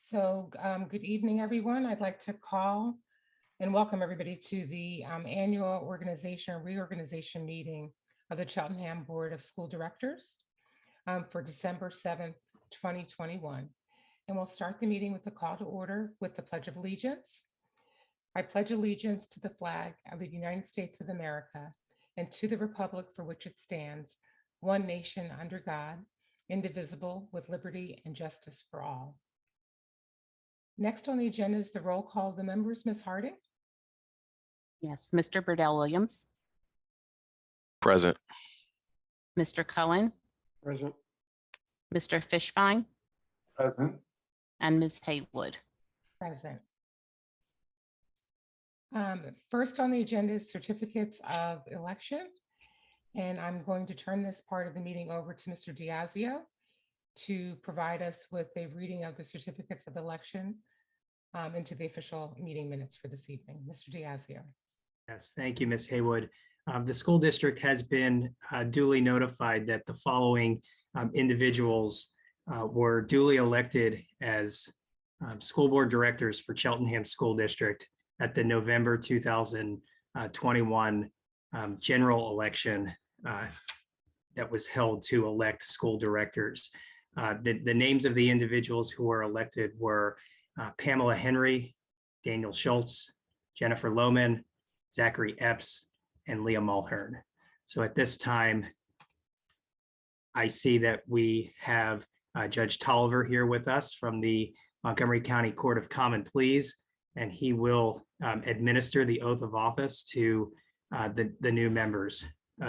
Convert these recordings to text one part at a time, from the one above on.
Good evening, everyone. I'd like to call and welcome everybody to the annual reorganization meeting of the Cheltenham Board of School Directors for December 7th, 2021. And we'll start the meeting with a call to order with the Pledge of Allegiance. I pledge allegiance to the flag of the United States of America and to the republic for which it stands, one nation under God, indivisible, with liberty and justice for all. Next on the agenda is the roll call of the members. Ms. Harding? Yes, Mr. Burdell-Williams, Present. Mr. Cohen, Present. Mr. Fishbein, Present. and Ms. Haywood. Present. First on the agenda is certificates of election. And I'm going to turn this part of the meeting over to Mr. Diazio to provide us with a reading of the certificates of election into the official meeting minutes for this evening. Mr. Diazio. Yes, thank you, Ms. Haywood. The school district has been duly notified that the following individuals were duly elected as school board directors for Cheltenham School District at the November 2021 general election that was held to elect school directors. The names of the individuals who were elected were Pamela Henry, Daniel Schultz, Jennifer Lohman, Zachary Epps, and Leah Mulhern. So at this time, I see that we have Judge Tolliver here with us from the Montgomery County Court of Common Pleas, and he will administer the oath of office to the new members.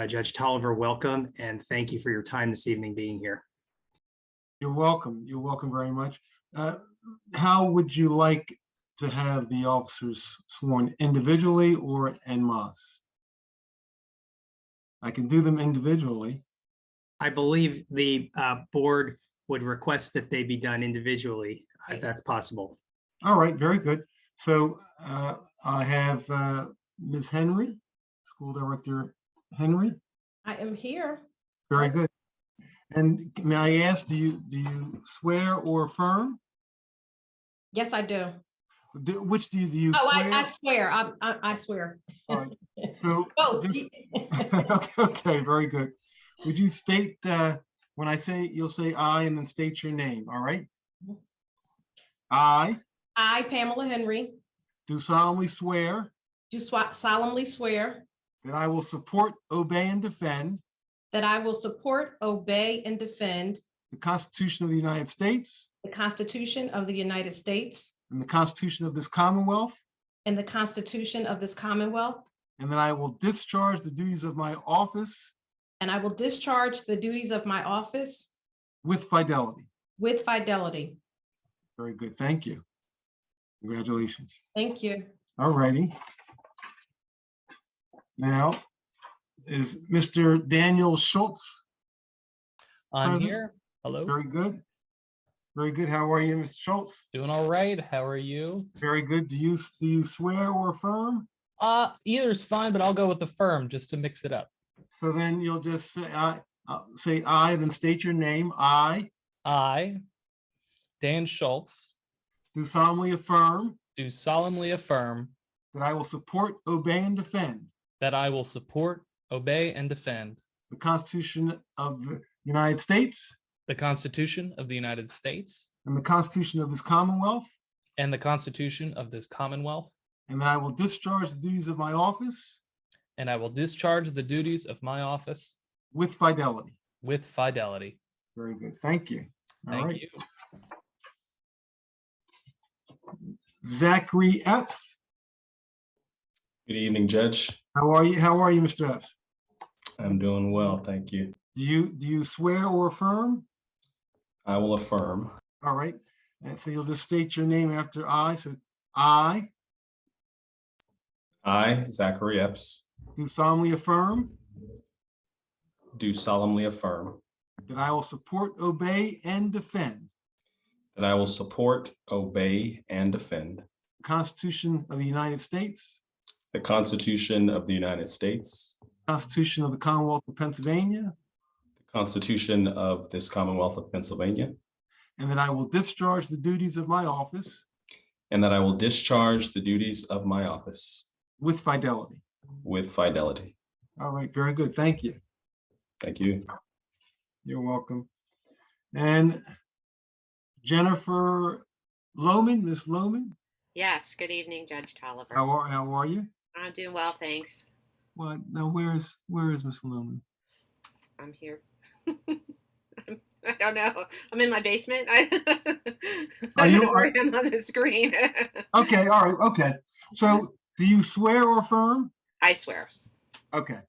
Judge Tolliver, welcome, and thank you for your time this evening being here. You're welcome. You're welcome very much. How would you like to have the officers sworn, individually or en masse? I can do them individually. I believe the board would request that they be done individually, if that's possible. All right, very good. So I have Ms. Henry, School Director Henry. I am here. Very good. And may I ask, do you swear or affirm? Yes, I do. Which do you Oh, swear? I swear. I swear. All right. So Both. just, okay, very good. Would you state when I say, you'll say I and then state your name, all right? I Pamela Henry, do solemnly swear do solemnly swear that I will support, obey, and defend that I will support, obey, and defend the Constitution of the United States the Constitution of the United States and the Constitution of this Commonwealth, and the Constitution of this Commonwealth, and that I will discharge the duties of my office and I will discharge the duties of my office with fidelity. with fidelity. Very good. Thank you. Congratulations. Thank you. All righty. Now, is Mr. Daniel Schultz? I'm Present. here. Hello. Very good. Very good. How are you, Mr. Schultz? Doing all right. How are you? Very good. Do you swear or affirm? Either's fine, but I'll go with the firm just to mix it up. So then you'll just say I, then state your name. I I, Dan Schultz, do solemnly affirm do solemnly affirm that I will support, obey, and defend that I will support, obey, and defend the Constitution of the United States the Constitution of the United States and the Constitution of this Commonwealth, and the Constitution of this Commonwealth, and that I will discharge the duties of my office and I will discharge the duties of my office with fidelity. with fidelity. Very good. Thank you. All Thank right. you. Zachary Epps. Good evening, Judge. How are you? How are you, Mr. Epps? I'm doing well, thank you. Do you swear or affirm? I will affirm. All right. And so you'll just state your name after I. So I I, Zachary Epps, do solemnly affirm do solemnly affirm that I will support, obey, and defend that I will support, obey, and defend the Constitution of the United States, the Constitution of the United States, Constitution of the Commonwealth of Pennsylvania, the Constitution of this Commonwealth of Pennsylvania, and that I will discharge the duties of my office and that I will discharge the duties of my office with fidelity. with fidelity. All right, very good. Thank you. Thank you. You're welcome. And Jennifer Lohman, Miss Lohman, Yes, good evening, Judge Tolliver. how are you? I'm doing well, thanks. What? Now, where is Miss Lohman? I'm here. I don't know. I'm in my basement. I Are don't you- know where I am on the screen. Okay, all right, okay. So do you swear or affirm? I swear. Okay.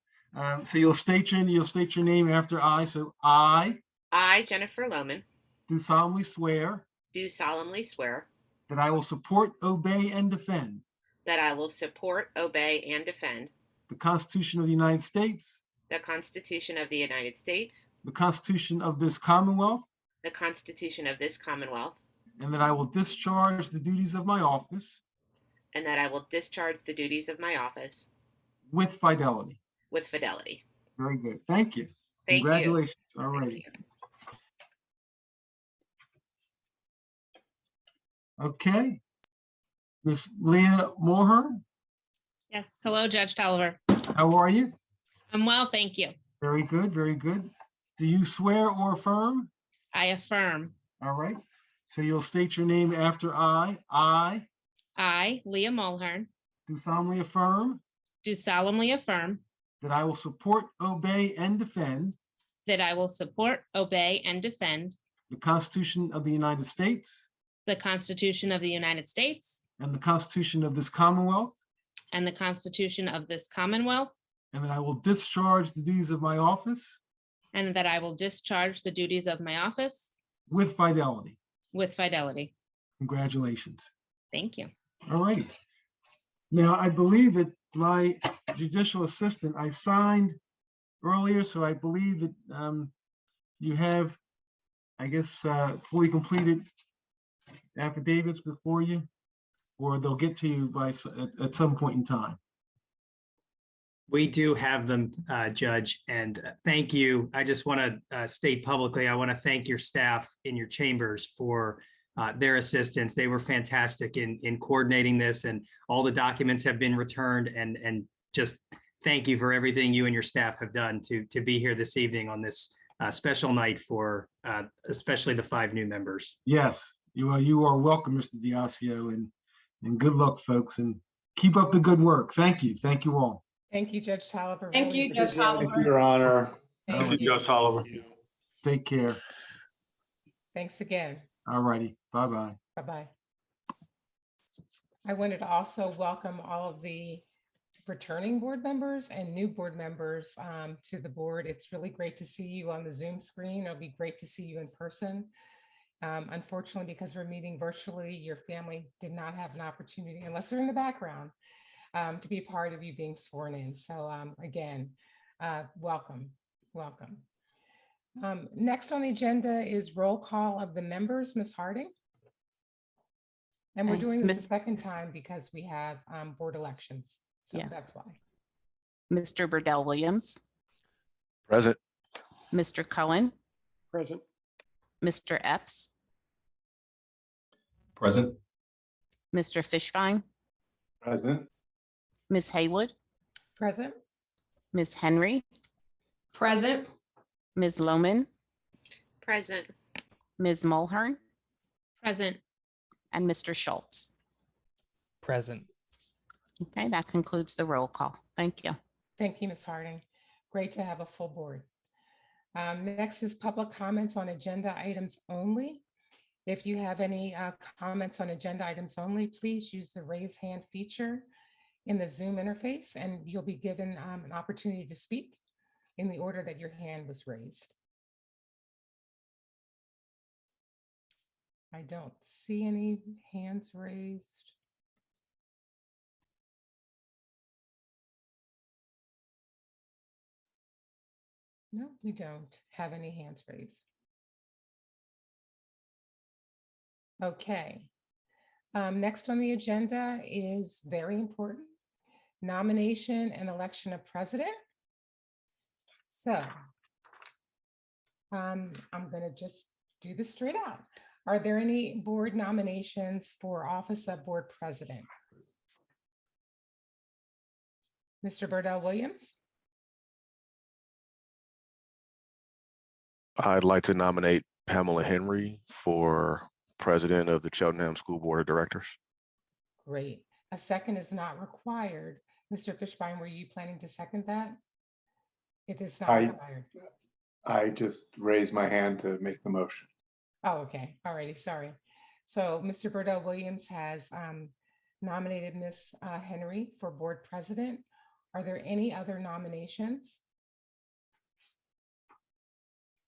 So you'll state your name after I. So I I, Jennifer Lohman, do solemnly swear do solemnly swear that I will support, obey, and defend that I will support, obey, and defend the Constitution of the United States, the Constitution of the United States, the Constitution of this Commonwealth, the Constitution of this Commonwealth, and that I will discharge the duties of my office and that I will discharge the duties of my office with fidelity. with fidelity. Very good. Thank you. Thank you. Congratulations. All Thank right. you. Okay. Miss Leah Moher, Yes, hello, Judge Tolliver. how are you? I'm well, thank you. Very good, very good. Do you swear or affirm? I affirm. All right. So you'll state your name after I. I I, Leah Mulhern, do solemnly affirm do solemnly affirm that I will support, obey, and defend that I will support, obey, and defend the Constitution of the United States the Constitution of the United States and the Constitution of this Commonwealth, and the Constitution of this Commonwealth, and that I will discharge the duties of my office and that I will discharge the duties of my office with fidelity. with fidelity. Congratulations. Thank you. All righty. Now, I believe that my judicial assistant, I signed earlier, so I believe that you have, I guess, fully completed affidavits before you, or they'll get to you at some point in time. We do have them, Judge, and thank you. I just want to state publicly, I want to thank your staff in your chambers for their assistance. They were fantastic in coordinating this, and all the documents have been returned, and just thank you for everything you and your staff have done to be here this evening on this special night for especially the 5 new members. Yes, you are welcome, Mr. Diasio, and good luck, folks, and keep up the good work. Thank you. Thank you all. Thank you, Judge Tolliver. Thank Really you, Judge appreciate it. Tolliver. Your Honor. Thank Thank you. Judge Tolliver. Take care. Thanks again. All righty. Bye-bye. Bye-bye. I wanted to also welcome all of the returning board members and new board members to the board. It's really great to see you on the Zoom screen. It'll be great to see you in person. Unfortunately, because we're meeting virtually, your family did not have an opportunity, unless they're in the background, to be part of you being sworn in. So again, welcome, welcome. Next on the agenda is roll call of the members, Ms. Harding. And we're Okay, doing this a Miss- second time because we have board elections. So Yes. that's why. Mr. Burdell Williams, Present. Mr. Cohen, Present. Mr. Epps, Present. Mr. Fishbein, Present. Ms. Haywood, Present? Ms. Henry, Present. Ms. Lohman, Present. Ms. Mulhern, Present. and Mr. Schultz. Present. Okay, that concludes the roll call. Thank you. Thank you, Ms. Harding. Great to have a full board. Next is public comments on agenda items only. If you have any comments on agenda items only, please use the raise hand feature in the Zoom interface, and you'll be given an opportunity to speak in the order that your hand was raised. I don't see any hands raised. No, we don't have any hands raised. Okay. Next on the agenda is very important, nomination and election of president. So I'm going to just do this straight out. Are there any board nominations for office of board president? Mr. Burdell Williams? I'd like to nominate Pamela Henry for president of the Cheltenham School Board of Directors. Great. A second is not required. Mr. Fishbein, were you planning to second that? It is not required. I just raised my hand to make the motion. Oh, okay. All righty. Sorry. So Mr. Burdell Williams has nominated Ms. Henry for board president. Are there any other nominations?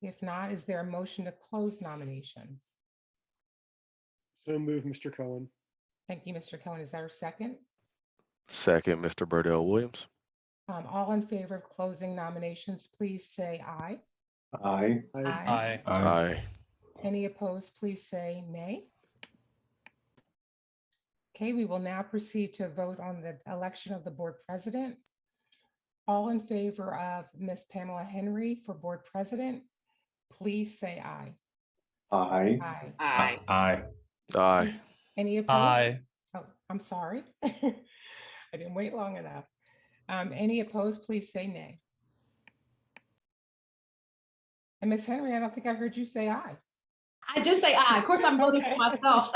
If not, is there a motion to close nominations? So move, Mr. Cohen. Thank you, Mr. Cohen. Is there a second? Second, Mr. Burdell Williams. All in favor of closing nominations, please say aye. Aye. Aye. Aye. Any opposed, please say nay. Okay, we will now proceed to vote on the election of the board president. All in favor of Ms. Pamela Henry for board president, please say aye. Aye. Aye. Aye. Aye. Aye. Any opposed? Aye. Oh, I'm sorry. I didn't wait long enough. Any opposed, please say nay. And Ms. Henry, I don't think I heard you say aye. I did say aye. Of course, I'm voting Okay. for myself.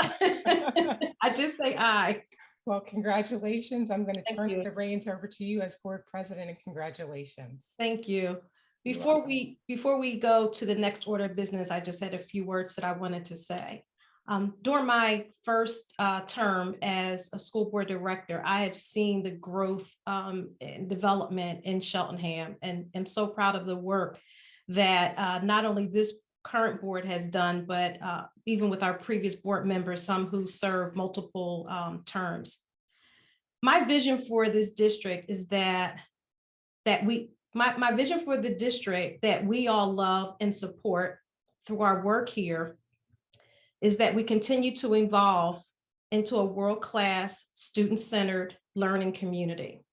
I did say aye. Well, congratulations. I'm going to Thank turn you. the reins over to you as board president, and congratulations. Thank you. You're Before welcome. we go to the next order of business, I just had a few words that I wanted to say. During my first term as a school board director, I have seen the growth and development in Cheltenham, and am so proud of the work that not only this current board has done, but even with our previous board members, some who served multiple terms. My vision for this district is my vision for the district that we all love and support through our work here is that we continue to evolve into a world-class, student-centered learning community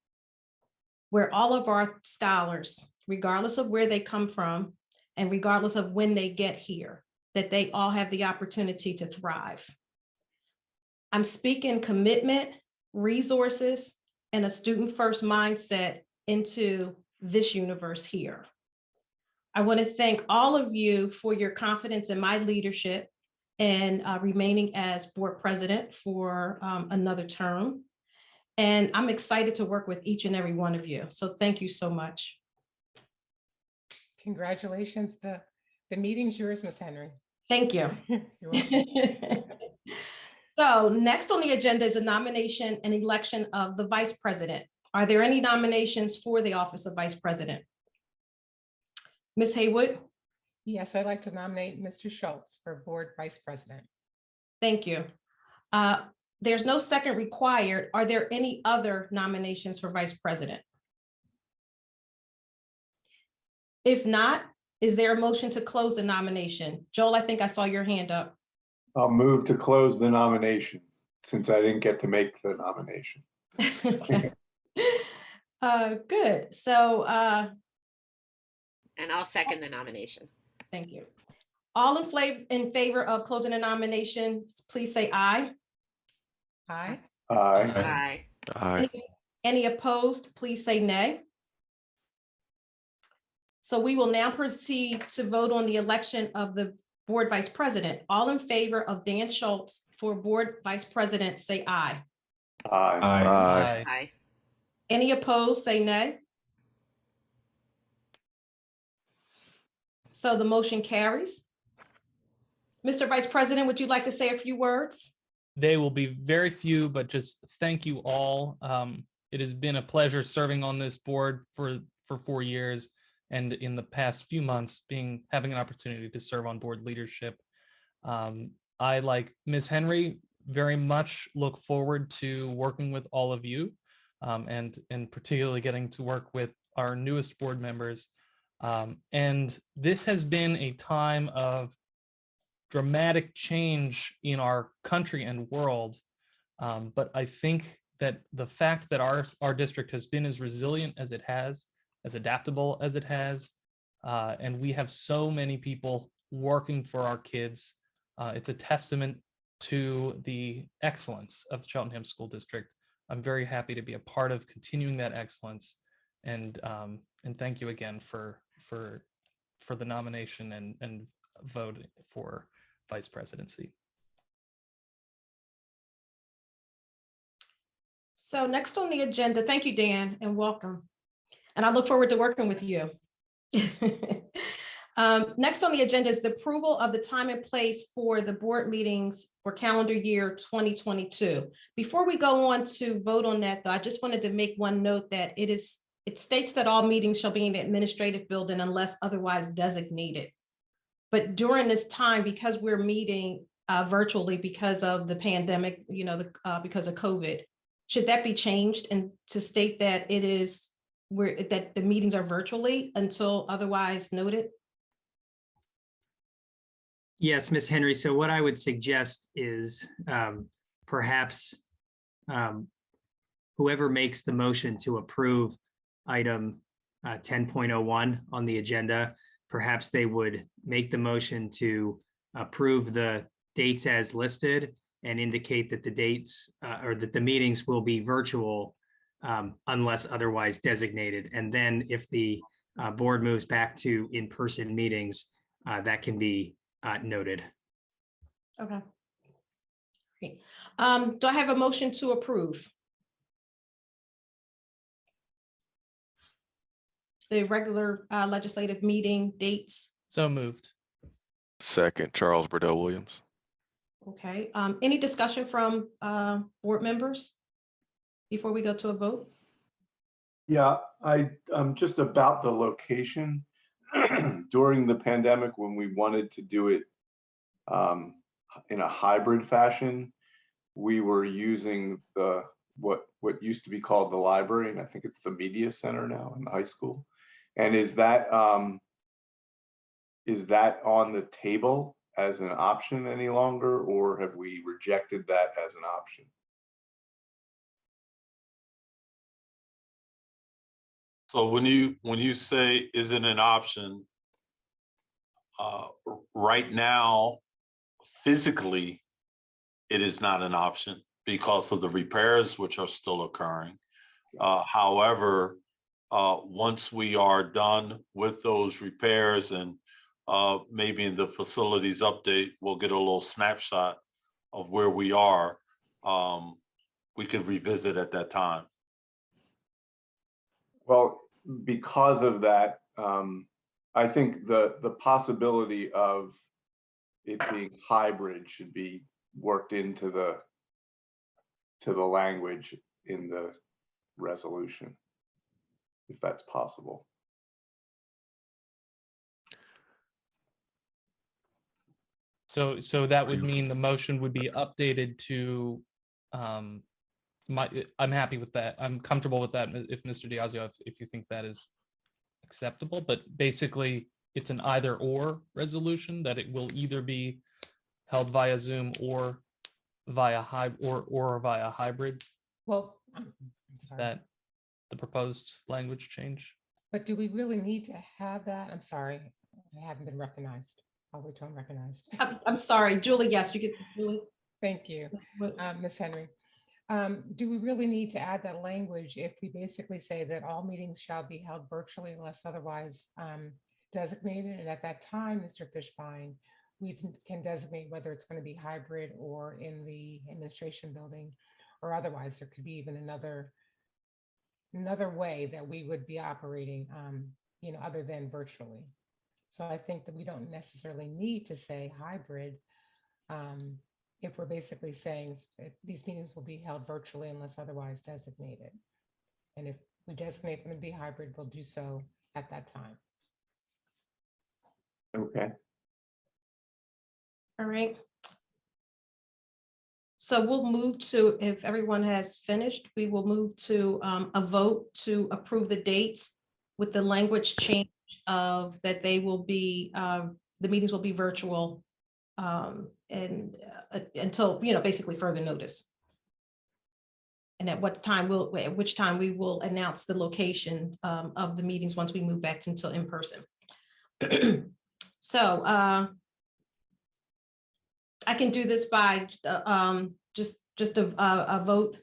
where all of our scholars, regardless of where they come from and regardless of when they get here, that they all have the opportunity to thrive. I'm speaking commitment, resources, and a student-first mindset into this universe here. I want to thank all of you for your confidence in my leadership and remaining as board president for another term. And I'm excited to work with each and every one of you. So thank you so much. Congratulations. The meeting's yours, Ms. Henry. Thank you. You're welcome. So next on the agenda is a nomination and election of the vice president. Are there any nominations for the office of vice president? Ms. Haywood? Yes, I'd like to nominate Mr. Schultz for board vice president. Thank you. There's no second required. Are there any other nominations for vice president? If not, is there a motion to close the nomination? Joel, I think I saw your hand up. I'll move to close the nomination since I didn't get to make the nomination. Okay. Good. So And I'll second the nomination. thank you. All in favor of closing the nomination, please say aye. Aye. Aye. Aye. Aye. Any opposed, please say nay. So we will now proceed to vote on the election of the board vice president. All in favor of Dan Schultz for board vice president, say aye. Aye. Aye. Aye. Any opposed, say nay. So the motion carries. Mr. Vice President, would you like to say a few words? They will be very few, but just thank you all. It has been a pleasure serving on this board for 4 years, and in the past few months having an opportunity to serve on board leadership. I, like Ms. Henry, very much look forward to working with all of you, and particularly getting to work with our newest board members. And this has been a time of dramatic change in our country and world. But I think that the fact that our district has been as resilient as it has, as adaptable as it has, and we have so many people working for our kids, It's a testament to the excellence of the Cheltenham School District. I'm very happy to be a part of continuing that excellence, and thank you again for the nomination and vote for vice presidency. So next on the agenda, thank you, Dan, and welcome. And I look forward to working with you. Next on the agenda is the approval of the time and place for the board meetings for calendar year 2022. Before we go on to vote on that, though, I just wanted to make one note that it states that all meetings shall be in the administrative building unless otherwise designated. But during this time, because we're meeting virtually because of the pandemic, because of COVID, should that be changed and to state that that the meetings are virtually until otherwise noted? Yes, Ms. Henry. So what I would suggest is perhaps whoever makes the motion to approve item 10.01 on the agenda, perhaps they would make the motion to approve the dates as listed and indicate that the dates or that the meetings will be virtual unless otherwise designated. And then if the board moves back to in-person meetings, that can be noted. Okay. Great. Do I have a motion to approve the regular legislative meeting dates? So moved. Second, Charles Burdell Williams. Okay. Any discussion from board members before we go to a vote? Yeah, I'm just about the location. During the pandemic, when we wanted to do it in a hybrid fashion, we were using what used to be called the library, and I think it's the media center now in the high school. And is that on the table as an option any longer, or have we rejected that as an option? So when you say is it an option, right now, physically, it is not an option because of the repairs which are still occurring. However, once we are done with those repairs and maybe in the facilities update, we'll get a little snapshot of where we are. We could revisit at that time. Well, because of that, I think the possibility of it being hybrid should be worked into the language in the resolution, if that's possible. So that would mean the motion would be updated to I'm happy with that. I'm comfortable with that. If Mr. Diazio, if you think that is acceptable, but basically it's an either or resolution that it will either be held via Zoom or via hybrid. Well, Is that the proposed language change? but do we really need to have that? I'm sorry, I haven't been recognized. I'll wait till I'm recognized. I'm sorry, Julie. Yes, you get Julie. Thank you, Ms. Henry. Do we really need to add that language if we basically say that all meetings shall be held virtually unless otherwise designated? And at that time, Mr. Fishbein, we can designate whether it's going to be hybrid or in the administration building or otherwise. There could be even another way that we would be operating, other than virtually. So I think that we don't necessarily need to say hybrid if we're basically saying these meetings will be held virtually unless otherwise designated. And if we designate them to be hybrid, we'll do so at that time. Okay. All right. So we'll move to, if everyone has finished, we will move to a vote to approve the dates with the language change of that they will be, the meetings will be virtual and until, basically further notice. And at which time we will announce the location of the meetings once we move back into in person. So I can do this by just a vote.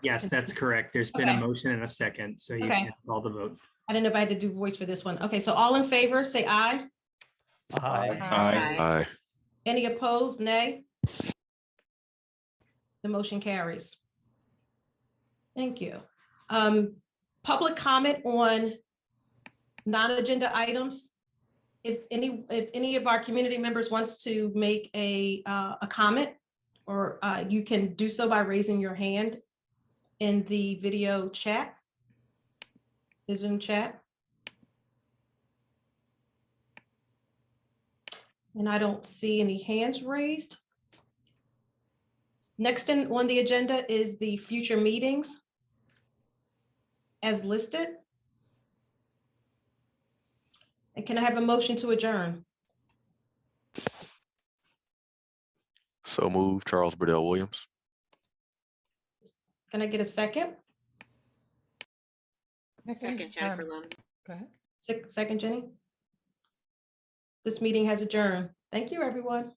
Yes, that's correct. There's been a Okay. motion and a second, so you Okay. can call the vote. I didn't know if I had to do voice for this one. Okay, so all in favor, say aye. Aye. Aye. Aye. Any opposed, nay? The motion carries. Thank you. Public comment on non-agenda items. If any of our community members wants to make a comment, or you can do so by raising your hand in the video chat, the Zoom chat. And I don't see any hands raised. Next on the agenda is the future meetings as listed. And can I have a motion to adjourn? So move, Charles Burdell Williams. Can I get a second? Second, Jennifer Lohman. Go ahead. Second, Jenny? This meeting has adjourned. Thank you, everyone.